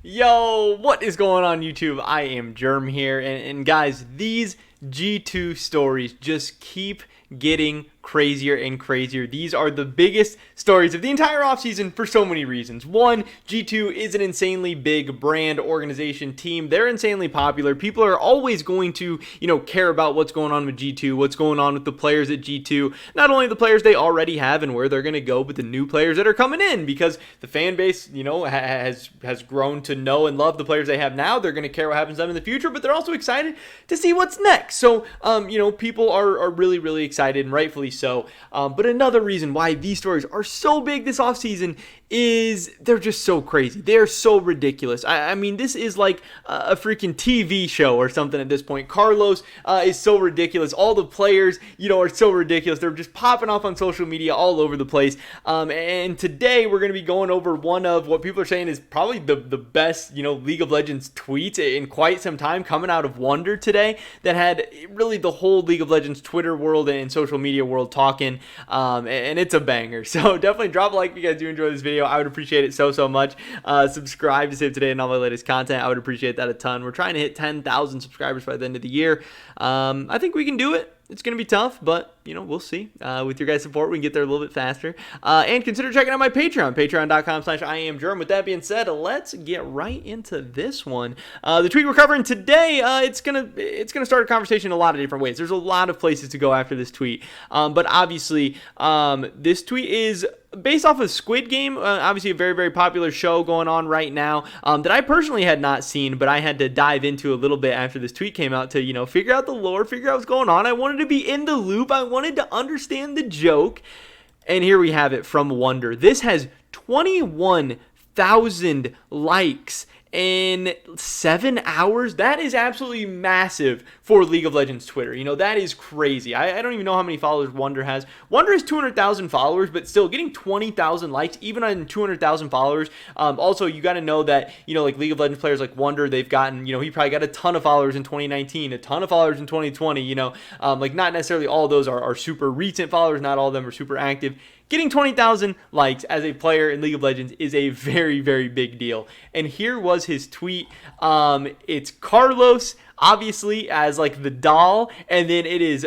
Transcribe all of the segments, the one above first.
Yo, what is going on YouTube? I am Germ here, and guys, these G2 stories just keep getting crazier and crazier. These are the biggest stories of the entire offseason for so many reasons. One, G2 is an insanely big brand, organization, team. They're insanely popular. People are always going to, care about what's going on with G2, what's going on with the players at G2. Not only the players they already have and where they're going to go, but the new players that are coming in, because the fan base, has grown to know and love the players they have now. They're going to care what happens to them in the future, but they're also excited to see what's next. So, people are really, really excited, and rightfully so. But another reason why these stories are so big this offseason is they're just so crazy. They're so ridiculous. I mean, this is like a freaking TV show or something at this point. Carlos is so ridiculous. All the players, are so ridiculous. They're just popping off on social media all over the place. And today we're going to be going over one of what people are saying is probably the best, League of Legends tweets in quite some time, coming out of Wunder today, that had really the whole League of Legends Twitter world and social media world talking. And it's a banger. So definitely drop a like if you guys do enjoy this video. I would appreciate it so much. Subscribe to save today and all my latest content. I would appreciate that a ton. We're trying to hit 10,000 subscribers by the end of the year. I think we can do it. It's going to be tough, but, we'll see. With your guys' support, we can get there a little bit faster. And consider checking out my Patreon, patreon.com/IamGerm. With that being said, let's get right into this one. The tweet we're covering today, it's gonna start a conversation in a lot of different ways. There's a lot of places to go after this tweet. But obviously, this tweet is based off of Squid Game, obviously a very, very popular show going on right now that I personally had not seen, but I had to dive into a little bit after this tweet came out to, figure out the lore, figure out what's going on. I wanted to be in the loop. I wanted to understand the joke. And here we have it from Wunder. This has 21,000 likes in 7 hours. That is absolutely massive for League of Legends Twitter. That is crazy. I don't even know how many followers Wunder has. Wunder has 200,000 followers, but still getting 20,000 likes, even on 200,000 followers. Also, you got to know that, like League of Legends players like Wunder, they've gotten, he probably got a ton of followers in 2019, a ton of followers in 2020, not necessarily all of those are super recent followers. Not all of them are super active. Getting 20,000 likes as a player in League of Legends is a very, very big deal. And here was his tweet. It's Carlos, obviously, as like the doll, and then it is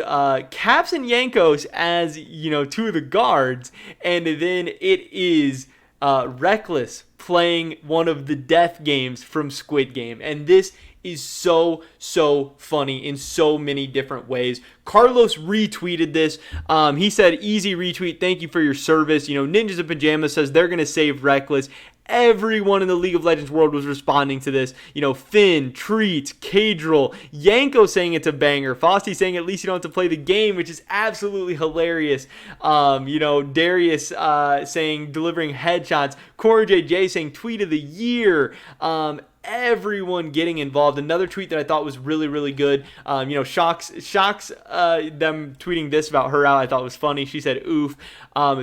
Caps and Jankos as, two of the guards, and then it is Rekkles playing one of the death games from Squid Game. And this is so funny in so many different ways. Carlos retweeted this. He said, "Easy retweet. Thank you for your service." Ninjas in Pajamas says they're going to save Rekkles. Everyone in the League of Legends world was responding to this. Finn, Treat, Kadril, Yanko saying it's a banger. Fosty saying at least you don't have to play the game, which is absolutely hilarious. Darius saying delivering headshots. Corey JJ saying tweet of the year. Everyone getting involved. Another tweet that I thought was really, really good. Shocks them tweeting this about her out. I thought was funny. She said, "Oof."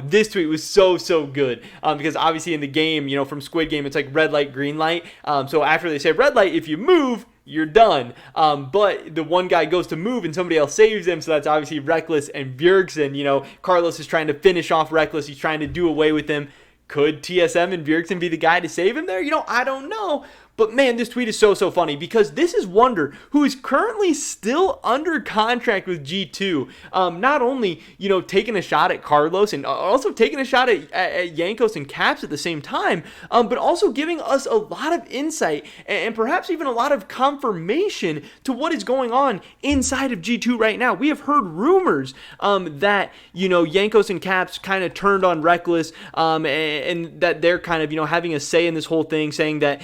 This tweet was so good because obviously in the game, from Squid Game, it's like red light, green light. So after they say red light, if you move, you're done. But the one guy goes to move and somebody else saves him. So that's obviously Rekkles and Bjergsen. Carlos is trying to finish off Rekkles. He's trying to do away with him. Could TSM and Bjergsen be the guy to save him there? I don't know. But man, this tweet is so funny because this is Wunder, who is currently still under contract with G2. Not only, taking a shot at Carlos and also taking a shot at Jankos and Caps at the same time, but also giving us a lot of insight and perhaps even a lot of confirmation to what is going on inside of G2 right now. We have heard rumors that, Jankos and Caps kind of turned on Rekkles and that they're kind of, having a say in this whole thing, saying that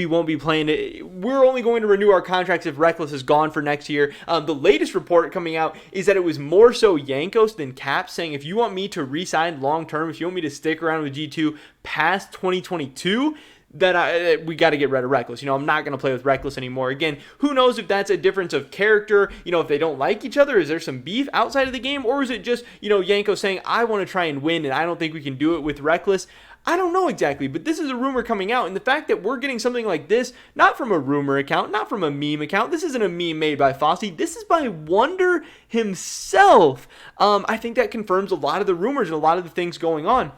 we won't be playing it. We're only going to renew our contracts if Rekkles is gone for next year. The latest report coming out is that it was more so Jankos than Caps saying, if you want me to re-sign long-term, if you want me to stick around with G2 past 2022, that we got to get rid of Rekkles. I'm not going to play with Rekkles anymore. Again, who knows if that's a difference of character, if they don't like each other, is there some beef outside of the game, or is it just, Yanko saying, I want to try and win, and I don't think we can do it with Rekkles? I don't know exactly, but this is a rumor coming out, and the fact that we're getting something like this, not from a rumor account, not from a meme account, this isn't a meme made by Fosty, this is by Wunder himself. I think that confirms a lot of the rumors and a lot of the things going on.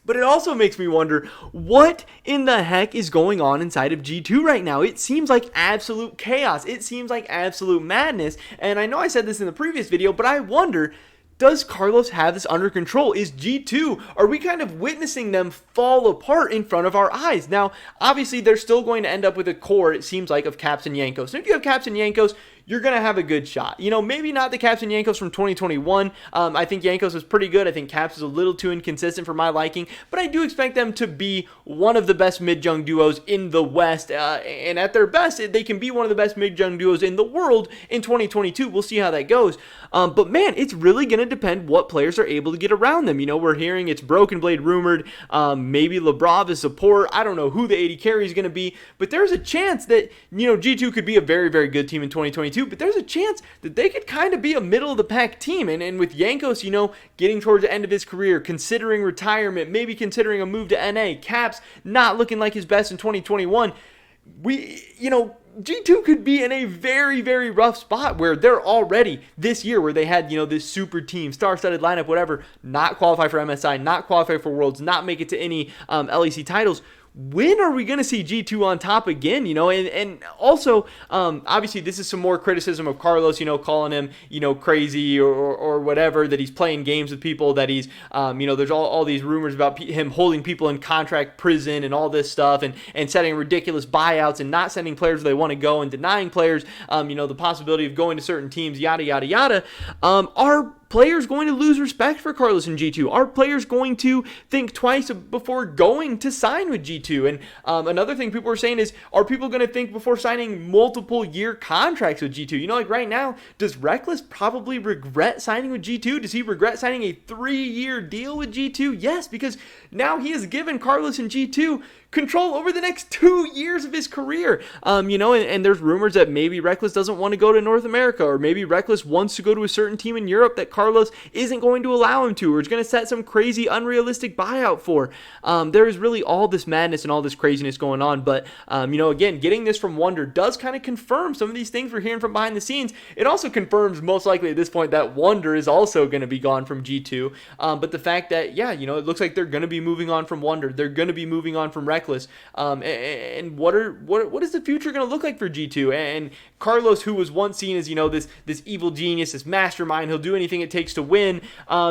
But it also makes me wonder, what in the heck is going on inside of G2 right now? It seems like absolute chaos. It seems like absolute madness. And I know I said this in the previous video, but I wonder, does Carlos have this under control? Is G2, are we kind of witnessing them fall apart in front of our eyes? Now, obviously, they're still going to end up with a core, it seems like, of Caps and Jankos. And if you have Caps and Jankos, you're going to have a good shot. You know, maybe not the Caps and Jankos from 2021. I think Jankos is pretty good. I think Caps is a little too inconsistent for my liking, but I do expect them to be one of the best mid-jung duos in the West, and at their best, they can be one of the best mid-jung duos in the world in 2022. We'll see how that goes. But man, it's really going to depend what players are able to get around them. You know, we're hearing it's Broken Blade rumored, maybe Lebrov is support. I don't know who the 80 carry is going to be, but there's a chance that, you know, G2 could be a very, very good team in 2022, but there's a chance that they could kind of be a middle of the pack team. And with Jankos, you know, getting towards the end of his career, considering retirement, maybe considering a move to NA, Caps not looking like his best in 2021, G2 could be in a very, very rough spot where they're already this year, where they had, you know, this super team, star-studded lineup, whatever, not qualify for MSI, not qualify for Worlds, not make it to any LEC titles. When are we going to see G2 on top again, you know? And also, obviously, this is some more criticism of Carlos, you know, calling him, you know, crazy or whatever, that he's playing games with people, that he's, there's all these rumors about him holding people in contract prison and all this stuff, and setting ridiculous buyouts and not sending players where they want to go and denying players, the possibility of going to certain teams, yada, yada, yada. Are players going to lose respect for Carlos and G2? Are players going to think twice before going to sign with G2? And another thing people are saying is, are people going to think before signing multiple year contracts with G2? You know, like right now, does Rekkles probably regret signing with G2? Does he regret signing a 3-year deal with G2? Yes, because now he has given Carlos and G2 control over the next 2 years of his career. And there's rumors that maybe Rekkles doesn't want to go to North America, or maybe Rekkles wants to go to a certain team in Europe that Carlos isn't going to allow him to, or is going to set some crazy unrealistic buyout for. There is really all this madness and all this craziness going on, but again, getting this from Wunder does kind of confirm some of these things we're hearing from behind the scenes. It also confirms most likely at this point that Wunder is also going to be gone from G2, but the fact that, it looks like they're going to be moving on from Wunder, they're going to be moving on from Rekkles, and what is the future going to look like for G2? And Carlos, who was once seen as this evil genius, this mastermind, he'll do anything it takes to win.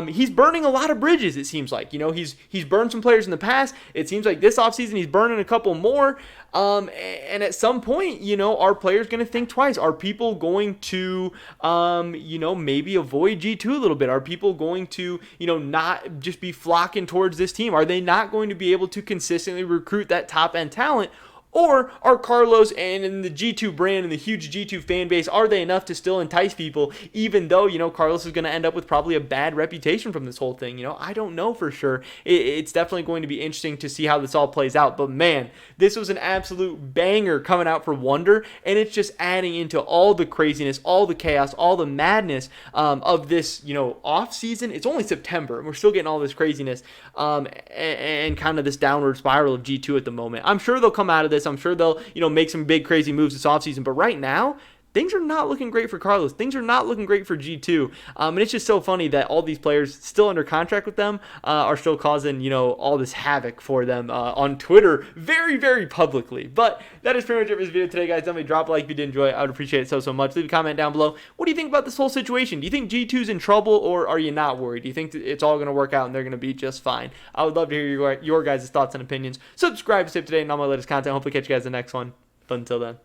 He's burning a lot of bridges. It seems like he's burned some players in the past. It seems like this offseason he's burning a couple more. And at some point, are players going to think twice? Are people going to, maybe avoid G2 a little bit? Are people going to, not just be flocking towards this team? Are they not going to be able to consistently recruit that top end talent? Or are Carlos and the G2 brand and the huge G2 fan base, are they enough to still entice people, even though, Carlos is going to end up with probably a bad reputation from this whole thing? I don't know for sure. It's definitely going to be interesting to see how this all plays out. But man, this was an absolute banger coming out for Wunder, and it's just adding into all the craziness, all the chaos, all the madness of this, off season. It's only September, and we're still getting all this craziness and kind of this downward spiral of G2 at the moment. I'm sure they'll come out of this. I'm sure they'll, make some big crazy moves this offseason. But right now, things are not looking great for Carlos. Things are not looking great for G2. And it's just so funny that all these players still under contract with them are still causing, all this havoc for them on Twitter very, very publicly. But that is pretty much it for this video today, guys. Definitely drop a like if you did enjoy it. I would appreciate it so much. Leave a comment down below. What do you think about this whole situation? Do you think G2's in trouble, or are you not worried? Do you think it's all going to work out and they're going to be just fine? I would love to hear your guys' thoughts and opinions. Subscribe to stay up to date on all my latest content. Hopefully catch you guys in the next one. But until then,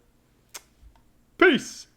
peace!